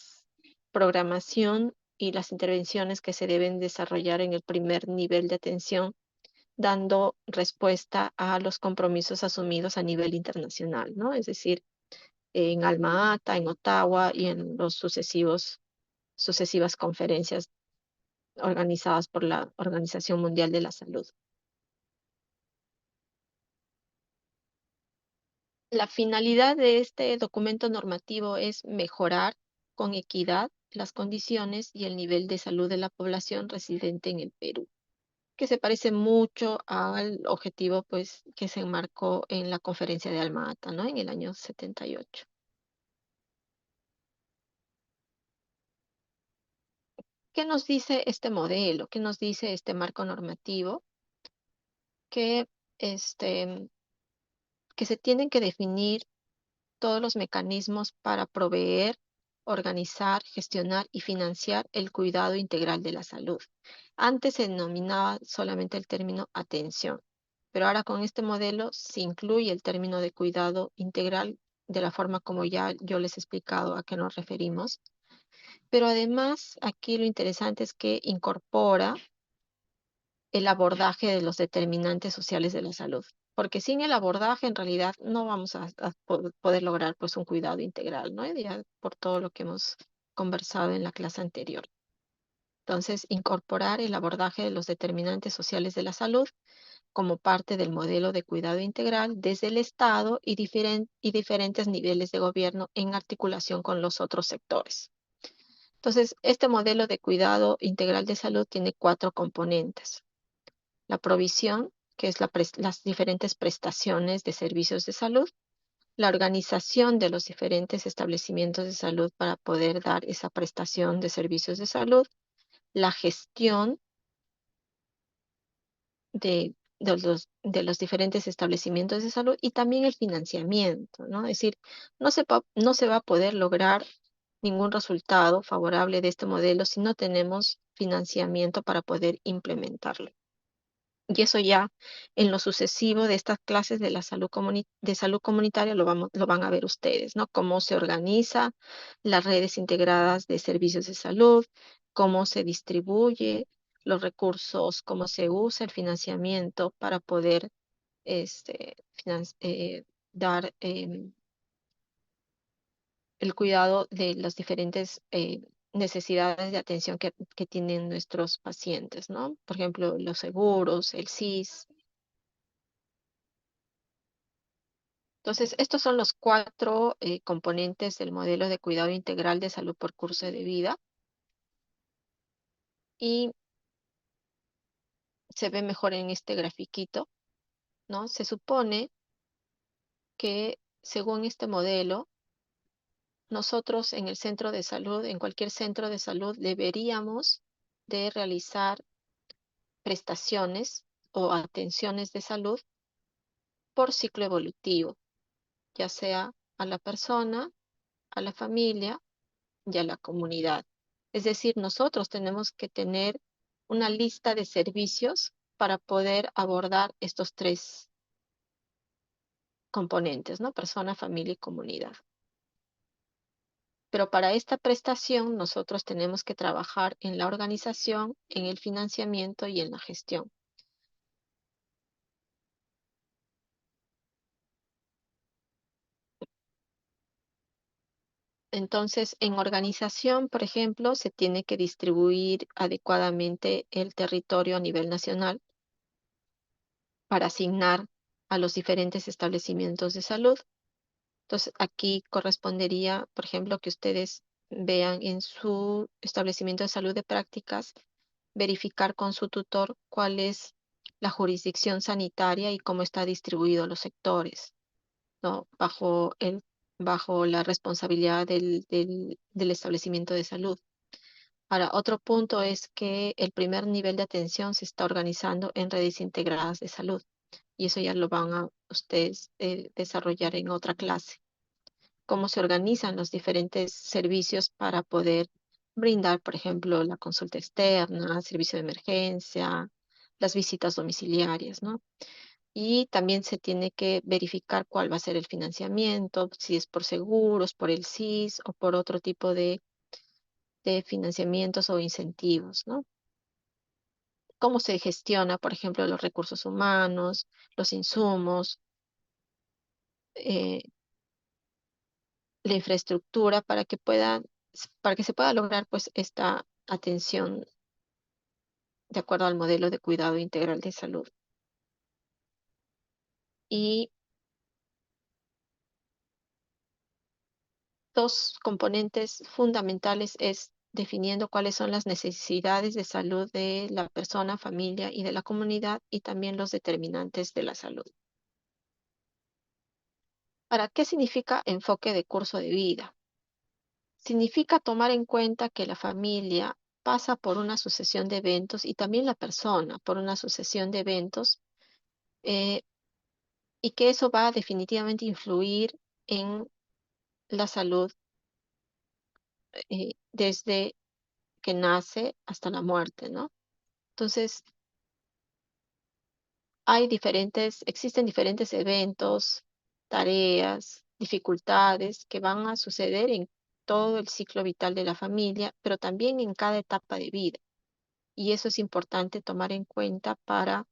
programación y las intervenciones que se deben desarrollar en el primer nivel de atención, dando respuesta a los compromisos asumidos a nivel internacional, ¿no? Es decir, en Alma Ata, en Ottawa y en los sucesivas conferencias organizadas por la Organización Mundial de la Salud. La finalidad de este documento normativo es mejorar con equidad las condiciones y el nivel de salud de la población residente en el Perú, que se parece mucho al objetivo pues, que se enmarcó en la conferencia de Alma Ata, ¿no? En el año 78. ¿Qué nos dice este modelo? ¿Qué nos dice este marco normativo? Que, este, que se tienen que definir todos los mecanismos para proveer, organizar, gestionar y financiar el cuidado integral de la salud. Antes se denominaba solamente el término atención, pero ahora con este modelo se incluye el término de cuidado integral de la forma como ya yo les he explicado a qué nos referimos. Pero además, aquí lo interesante es que incorpora el abordaje de los determinantes sociales de la salud, porque sin el abordaje en realidad no vamos a poder lograr pues un cuidado integral, ¿no? Ya por todo lo que hemos conversado en la clase anterior. Entonces, incorporar el abordaje de los determinantes sociales de la salud como parte del modelo de cuidado integral desde el Estado y diferentes niveles de gobierno en articulación con los otros sectores. Entonces, este modelo de cuidado integral de salud tiene cuatro componentes: la provisión, que es las diferentes prestaciones de servicios de salud; la organización de los diferentes establecimientos de salud para poder dar esa prestación de servicios de salud; la gestión de los diferentes establecimientos de salud y también el financiamiento, ¿no? Es decir, no se va a poder lograr ningún resultado favorable de este modelo si no tenemos financiamiento para poder implementarlo. Y eso ya en lo sucesivo de estas clases de de salud comunitaria lo van a ver ustedes, ¿no? Cómo se organiza las redes integradas de servicios de salud, cómo se distribuye los recursos, cómo se usa el financiamiento para poder dar el cuidado de las diferentes necesidades de atención que tienen nuestros pacientes, ¿no? Por ejemplo, los seguros, el SIS. Entonces, estos son los cuatro componentes del modelo de cuidado integral de salud por curso de vida y se ve mejor en este grafiquito, ¿no? Se supone que según este modelo, nosotros en el centro de salud, en cualquier centro de salud, deberíamos de realizar prestaciones o atenciones de salud por ciclo evolutivo, ya sea a la persona, a la familia y a la comunidad. Es decir, nosotros tenemos que tener una lista de servicios para poder abordar estos tres componentes, ¿no? Persona, familia y comunidad. Pero para esta prestación nosotros tenemos que trabajar en la organización, en el financiamiento y en la gestión. Entonces, en organización, por ejemplo, se tiene que distribuir adecuadamente el territorio a nivel nacional para asignar a los diferentes establecimientos de salud. Entonces, aquí correspondería, por ejemplo, que ustedes vean en su establecimiento de salud de prácticas, verificar con su tutor cuál es la jurisdicción sanitaria y cómo está distribuido los sectores, ¿no? Bajo la responsabilidad del establecimiento de salud. Ahora, otro punto es que el primer nivel de atención se está organizando en redes integradas de salud y eso ya lo van a ustedes desarrollar en otra clase. Cómo se organizan los diferentes servicios para poder brindar, por ejemplo, la consulta externa, servicio de emergencia, las visitas domiciliarias, ¿no? Y también se tiene que verificar cuál va a ser el financiamiento, si es por seguros, por el SIS o por otro tipo de financiamientos o incentivos, ¿no? Cómo se gestiona, por ejemplo, los recursos humanos, los insumos, eh, la infraestructura para que se pueda lograr pues esta atención de acuerdo al modelo de cuidado integral de salud. Y dos componentes fundamentales es definiendo cuáles son las necesidades de salud de la persona, familia y de la comunidad y también los determinantes de la salud. Ahora, ¿qué significa enfoque de curso de vida? Significa tomar en cuenta que la familia pasa por una sucesión de eventos y también la persona por una sucesión de eventos eh, y que eso va a definitivamente influir en la salud desde que nace hasta la muerte, ¿no? Entonces, existen diferentes eventos, tareas, dificultades que van a suceder en todo el ciclo vital de la familia, pero también en cada etapa de vida. Y eso es importante tomar en cuenta para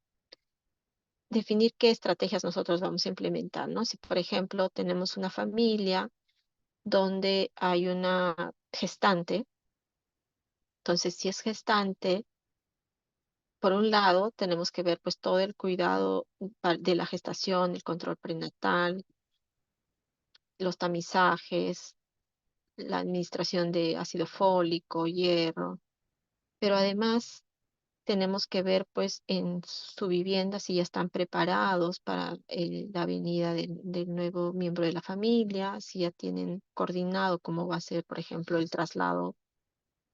definir qué estrategias nosotros vamos a implementar, ¿no? Si, por ejemplo, tenemos una familia donde hay una gestante, entonces si es gestante, por un lado tenemos que ver pues todo el cuidado de la gestación, el control prenatal, los tamizajes, la administración de ácido fólico, hierro, pero además tenemos que ver pues en su vivienda si ya están preparados para la venida del nuevo miembro de la familia, si ya tienen coordinado cómo va a ser, por ejemplo, el traslado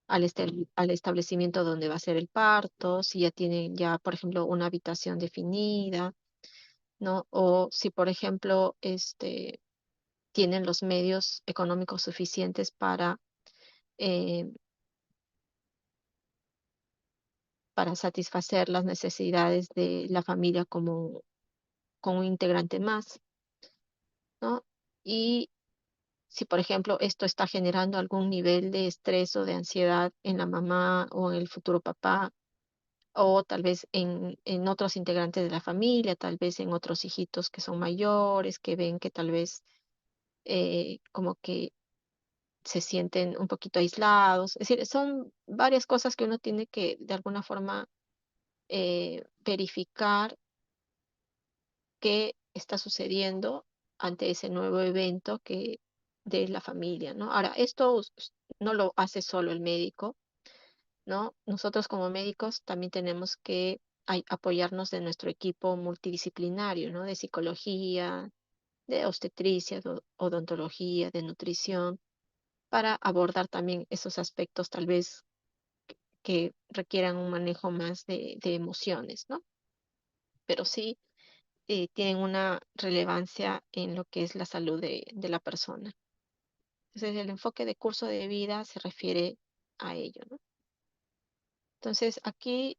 al establecimiento donde va a ser el parto, si ya tienen ya, por ejemplo, una habitación definida, ¿no? O si, por ejemplo, tienen los medios económicos suficientes eh, para satisfacer las necesidades de la familia como un integrante más, ¿no? Y si, por ejemplo, esto está generando algún nivel de estrés o de ansiedad en la mamá o en el futuro papá, o tal vez en otros integrantes de la familia, tal vez en otros hijitos que son mayores, que ven que tal vez como que se sienten un poquito aislados. Es decir, son varias cosas que uno tiene que de alguna forma verificar qué está sucediendo ante ese nuevo evento que de la familia, ¿no? Ahora, no lo hace solo el médico, ¿no? Nosotros como médicos también tenemos que apoyarnos de nuestro equipo multidisciplinario, ¿no? De psicología, de obstetricia, odontología, de nutrición, para abordar también esos aspectos tal vez que requieran un manejo más de emociones, ¿no? Pero sí tienen una relevancia en lo que es la salud de la persona. Entonces, el enfoque de curso de vida se refiere a ello, ¿no? Entonces, aquí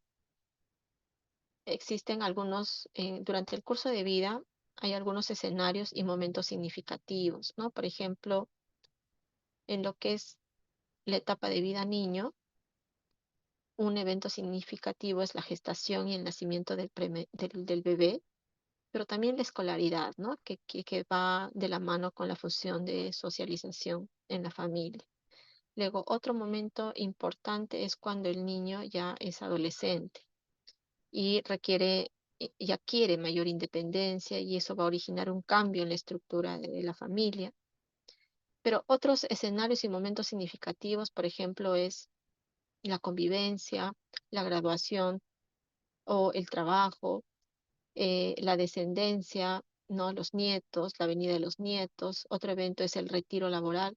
existen algunos, durante el curso de vida, hay algunos escenarios y momentos significativos, ¿no? Por ejemplo, en lo que es la etapa de vida niño, un evento significativo es la gestación y el nacimiento del bebé, pero también la escolaridad, ¿no? Que va de la mano con la función de socialización en la familia. Luego, otro momento importante es cuando el niño ya es adolescente y y adquiere mayor independencia y eso va a originar un cambio en la estructura de la familia. Pero otros escenarios y momentos significativos, por ejemplo, es la convivencia, la graduación o el trabajo, la descendencia, ¿no? Los nietos, la venida de los nietos. Otro evento es el retiro laboral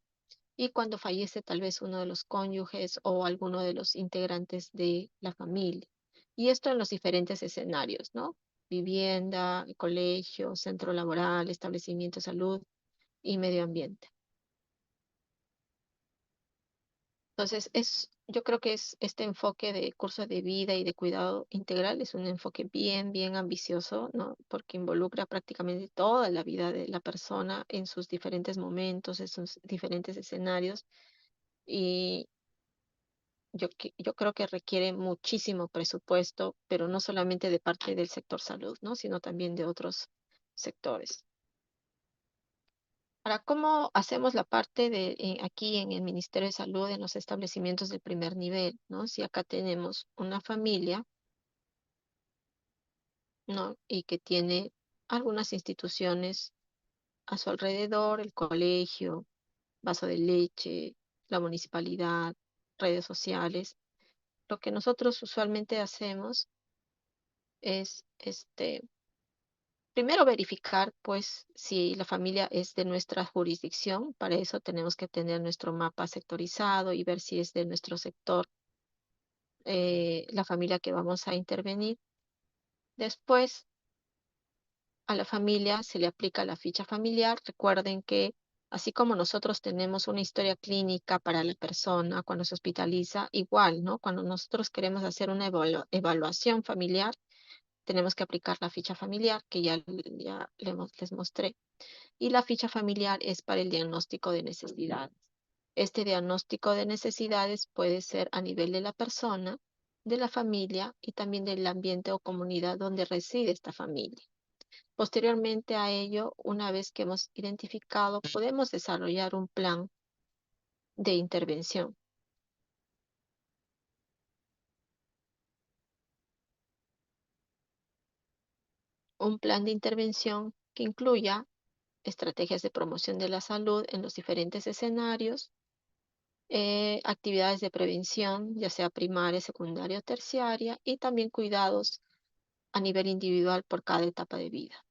y cuando fallece tal vez uno de los cónyuges o alguno de los integrantes de la familia. Y esto en los diferentes escenarios, ¿no? Vivienda, colegio, centro laboral, establecimiento de salud y medio ambiente. Entonces, yo creo que es este enfoque de curso de vida y de cuidado integral es un enfoque bien ambicioso, ¿no? Porque involucra prácticamente toda la vida de la persona en sus diferentes momentos, en sus diferentes escenarios. Y yo creo que requiere muchísimo presupuesto, pero no solamente de parte del sector salud, ¿no? Sino también de otros sectores. Ahora, ¿cómo hacemos la parte de aquí en el Ministerio de Salud en los establecimientos del primer nivel, ¿no? Si acá tenemos una familia, ¿no? Y que tiene algunas instituciones a su alrededor, el colegio, vaso de leche, la municipalidad, redes sociales. Lo que nosotros usualmente hacemos es, primero verificar, pues, si la familia es de nuestra jurisdicción. Para eso tenemos que tener nuestro mapa sectorizado y ver si es de nuestro sector, la familia que vamos a intervenir. Después, a la familia se le aplica la ficha familiar. Recuerden que así como nosotros tenemos una historia clínica para la persona cuando se hospitaliza, igual, ¿no? Cuando nosotros queremos hacer una evaluación familiar, tenemos que aplicar la ficha familiar que les mostré. Y la ficha familiar es para el diagnóstico de necesidades. Este diagnóstico de necesidades puede ser a nivel de la persona, de la familia y también del ambiente o comunidad donde reside esta familia. Posteriormente a ello, una vez que hemos identificado, podemos desarrollar de intervención, un plan de intervención que incluya estrategias de promoción de la salud en los diferentes escenarios, actividades de prevención, ya sea primaria, secundaria o terciaria, y también cuidados a nivel individual por cada etapa de vida,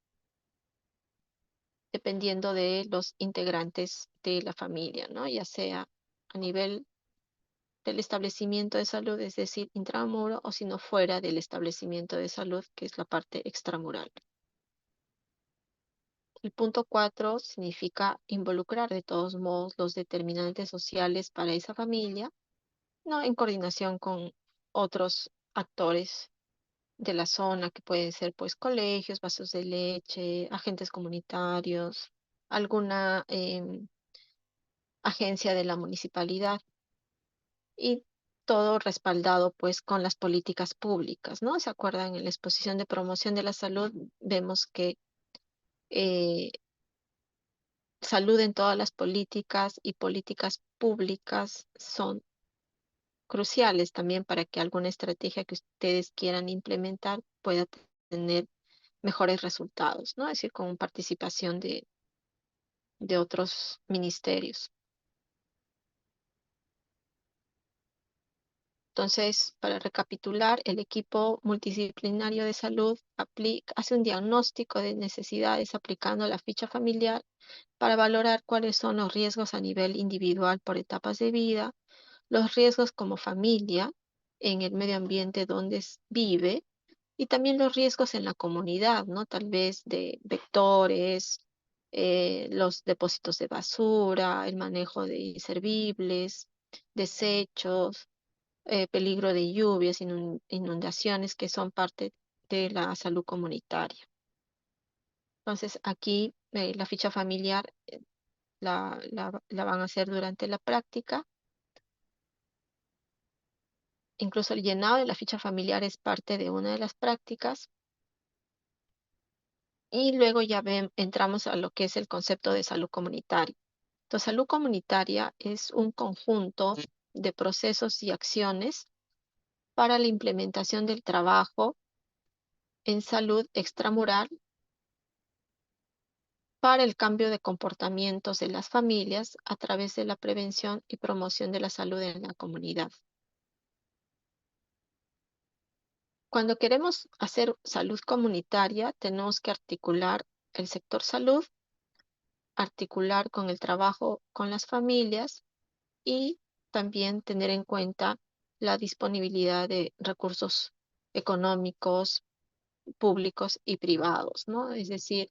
dependiendo de los integrantes de la familia, ¿no? Ya sea a nivel del establecimiento de salud, es decir, intramuro, o si no fuera del establecimiento de salud, que es la parte extramural. El punto 4 significa involucrar de todos modos los determinantes sociales para esa familia, ¿no? En coordinación con otros actores de la zona, que pueden ser pues colegios, vasos de leche, agentes comunitarios, alguna agencia de la municipalidad y todo respaldado pues con las políticas públicas, ¿no? ¿Se acuerdan? En la exposición de promoción de la salud vemos que eh, salud en todas las políticas y políticas públicas son cruciales también para que alguna estrategia que ustedes quieran implementar pueda tener mejores resultados, ¿no? Es decir, con participación de otros ministerios. Entonces, para recapitular, el equipo multidisciplinario de salud hace un diagnóstico de necesidades aplicando la ficha familiar para valorar cuáles son los riesgos a nivel individual por etapas de vida, los riesgos como familia en el medio ambiente donde vive y también los riesgos en la comunidad, ¿no? Tal vez de vectores, los depósitos de basura, el manejo de inservibles, desechos, peligro de lluvias, inundaciones que son parte de la salud comunitaria. Entonces, aquí la ficha familiar la van a hacer durante la práctica. Incluso el llenado de la ficha familiar es parte de una de las prácticas. Y luego ya entramos a lo que es el concepto de salud comunitaria. Entonces, salud comunitaria es un conjunto de procesos y acciones para la implementación del trabajo en salud extramural para el cambio de comportamientos de las familias a través de la prevención y promoción de la salud en la comunidad. Cuando queremos hacer salud comunitaria, tenemos que articular el sector salud, articular con el trabajo con las familias y también tener en cuenta la disponibilidad de recursos económicos, públicos y privados, ¿no? Es decir,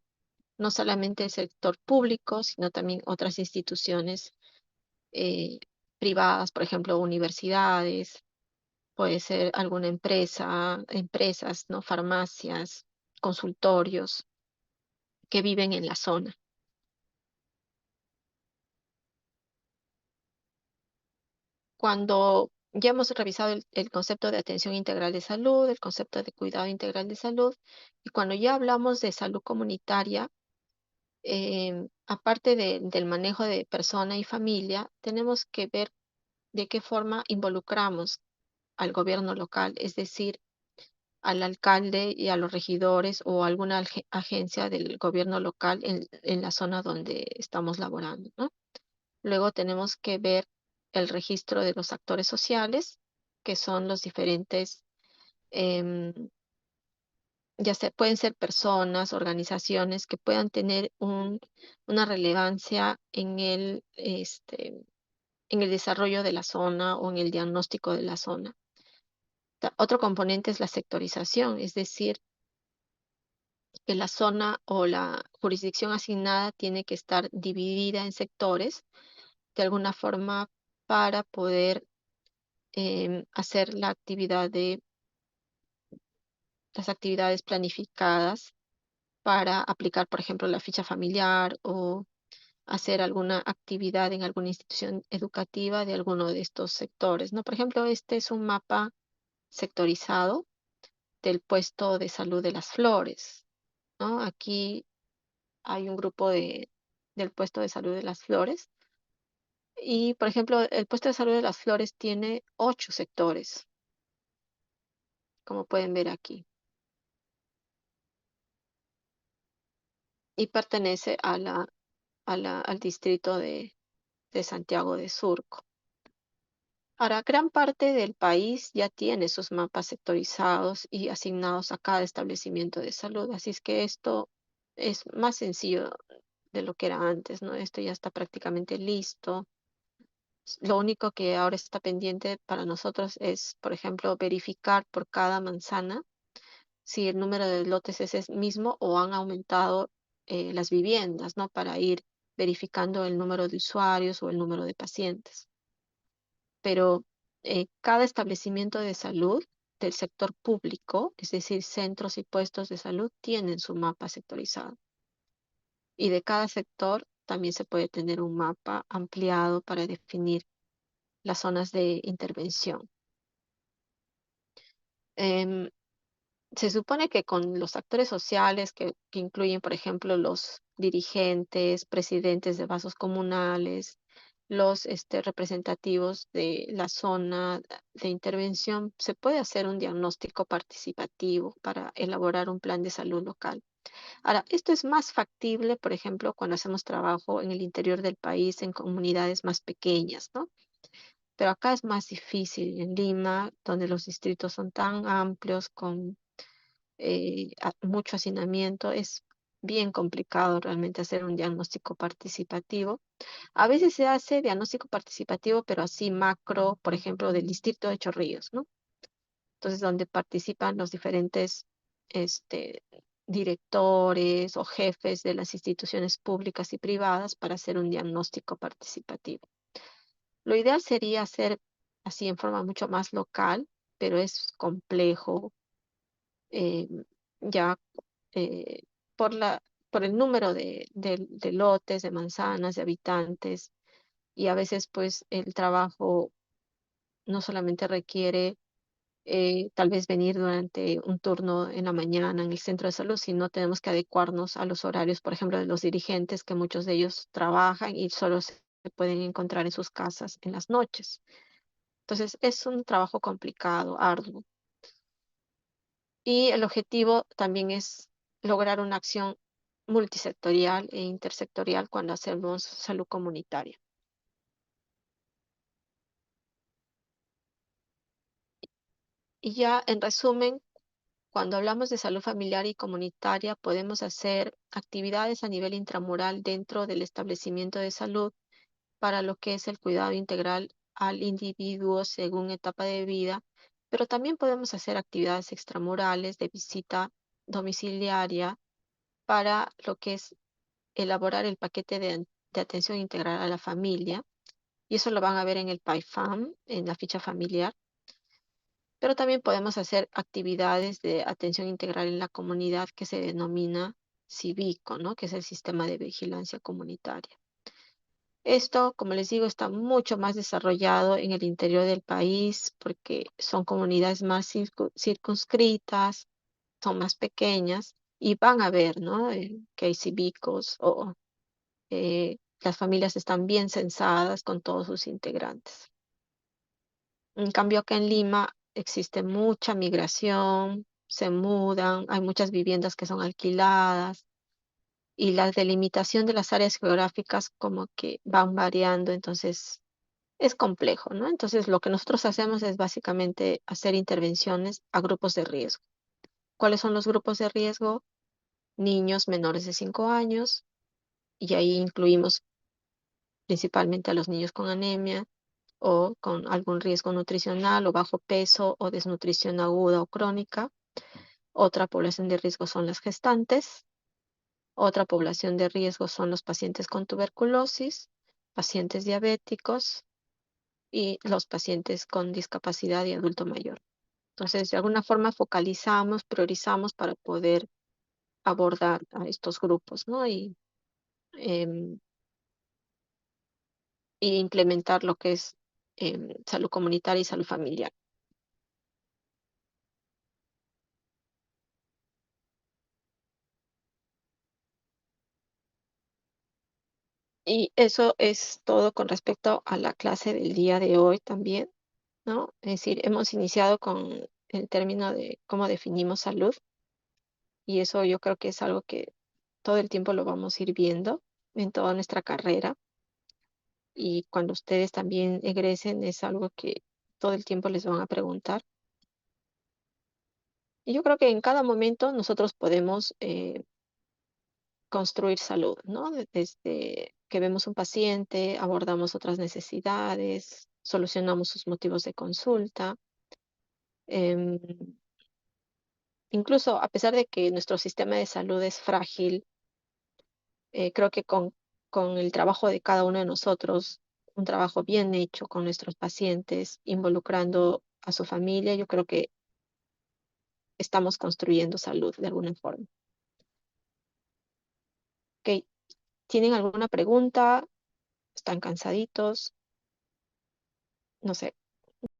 no solamente el sector público, sino también otras instituciones eh, privadas, por ejemplo, universidades, puede ser alguna empresas, ¿no? Farmacias, consultorios que viven en la zona. Cuando ya hemos revisado el concepto de atención integral de salud, el concepto de cuidado integral de salud, y cuando ya hablamos de salud comunitaria, aparte del manejo de persona y familia, tenemos que ver de qué forma involucramos al gobierno local, es decir, al alcalde y a los regidores o alguna agencia del gobierno local en la zona donde estamos laborando, ¿no? Luego tenemos que ver el registro de los actores sociales, que son los diferentes, em, ya sea, pueden ser personas, organizaciones que puedan tener una relevancia en el desarrollo de la zona o en el diagnóstico de la zona. Otro componente es la sectorización, es decir, que la zona o la jurisdicción asignada tiene que estar dividida en sectores de alguna forma para poder hacer las actividades planificadas para aplicar, por ejemplo, la ficha familiar o hacer alguna actividad en alguna institución educativa de alguno de estos sectores, ¿no? Por ejemplo, este es un mapa sectorizado del puesto de salud de las flores, ¿no? Aquí hay un grupo del puesto de salud de las flores y, por ejemplo, el puesto de salud de las flores tiene 8 sectores, como pueden ver aquí, y pertenece al distrito de Santiago de Surco. Ahora, gran parte del país ya tiene sus mapas sectorizados y asignados a cada establecimiento de salud, así es que esto es más sencillo de lo que era antes, ¿no? Esto ya está prácticamente listo. Lo único que ahora está pendiente para nosotros es, por ejemplo, verificar por cada manzana si el número de lotes es el mismo o han aumentado las viviendas, ¿no? Para ir verificando el número de usuarios o el número de pacientes. Pero cada establecimiento de salud del sector público, es decir, centros y puestos de salud, tienen su mapa sectorizado. Y de cada sector también se puede tener un mapa ampliado para definir las zonas de intervención. Em, Se supone que con los actores sociales que incluyen, por ejemplo, los dirigentes, presidentes de vasos comunales, los representativos de la zona de intervención, se puede hacer un diagnóstico participativo para elaborar un plan de salud local. Ahora, esto es más factible, por ejemplo, cuando hacemos trabajo en el interior del país, en comunidades más pequeñas, ¿no? Pero acá es más difícil en Lima, donde los distritos son tan amplios, con mucho hacinamiento, es bien complicado realmente hacer un diagnóstico participativo. A veces se hace diagnóstico participativo, pero así macro, por ejemplo, del distrito de Chorrillos, ¿no? Entonces, donde participan los diferentes este, directores o jefes de las instituciones públicas y privadas para hacer un diagnóstico participativo. Lo ideal sería hacer así en forma mucho más local, pero es complejo, eh, ya eh, por por el número de lotes, de manzanas, de habitantes, y a veces pues el trabajo no solamente requiere tal vez venir durante un turno en la mañana en el centro de salud, sino tenemos que adecuarnos a los horarios, por ejemplo, de los dirigentes, que muchos de ellos trabajan y solo se pueden encontrar en sus casas en las noches. Entonces, es un trabajo complicado, arduo. Y el objetivo también es lograr una acción multisectorial e intersectorial cuando hacemos salud comunitaria. Y ya en resumen, cuando hablamos de salud familiar y comunitaria, podemos hacer actividades a nivel intramural dentro del establecimiento de salud para lo que es el cuidado integral al individuo según etapa de vida, pero también podemos hacer actividades extramurales de visita domiciliaria para lo que es elaborar el paquete de atención integral a la familia, y eso lo van a ver en el PAIFAM, en la ficha familiar. Pero también podemos hacer actividades de atención integral en la comunidad que se denomina CIVICO, ¿no? Que es el Sistema de Vigilancia Comunitaria. Esto, como les digo, está mucho más desarrollado en el interior del país porque son comunidades más circunscritas, son más pequeñas y van a ver, ¿no? Que hay cívicos o las familias están bien censadas con todos sus integrantes. En cambio, acá en Lima existe mucha migración, se mudan, hay muchas viviendas que son alquiladas y la delimitación de las áreas geográficas como que van variando, entonces es complejo, ¿no? Entonces, lo que nosotros hacemos es básicamente hacer intervenciones a grupos de riesgo. ¿Cuáles son los grupos de riesgo? Niños menores de 5 años, y ahí incluimos principalmente a los niños con anemia o con algún riesgo nutricional o bajo peso o desnutrición aguda o crónica. Otra población de riesgo son las gestantes. Otra población de riesgo son los pacientes con tuberculosis, pacientes diabéticos y los pacientes con discapacidad y adulto mayor. Entonces, de alguna forma focalizamos, priorizamos para poder abordar a estos grupos, ¿no? Em, y implementar lo que es salud comunitaria y salud familiar. Y eso es todo con respecto a la clase del día de hoy también, ¿no? Es decir, hemos iniciado con el término de cómo definimos salud, y eso yo creo que es algo que todo el tiempo lo vamos a ir viendo en toda nuestra carrera, y cuando ustedes también egresen es algo que todo el tiempo les van a preguntar. Y yo creo que en cada momento nosotros podemos construir salud, ¿no? Desde que vemos un paciente, abordamos otras necesidades, solucionamos sus motivos de consulta. em, Incluso a pesar de que nuestro sistema de salud es frágil, creo que con el trabajo de cada uno de nosotros, un trabajo bien hecho con nuestros pacientes, involucrando a su familia, yo creo que estamos construyendo salud de alguna forma. ¿Ok? ¿Tienen alguna pregunta? ¿Están cansaditos? No sé.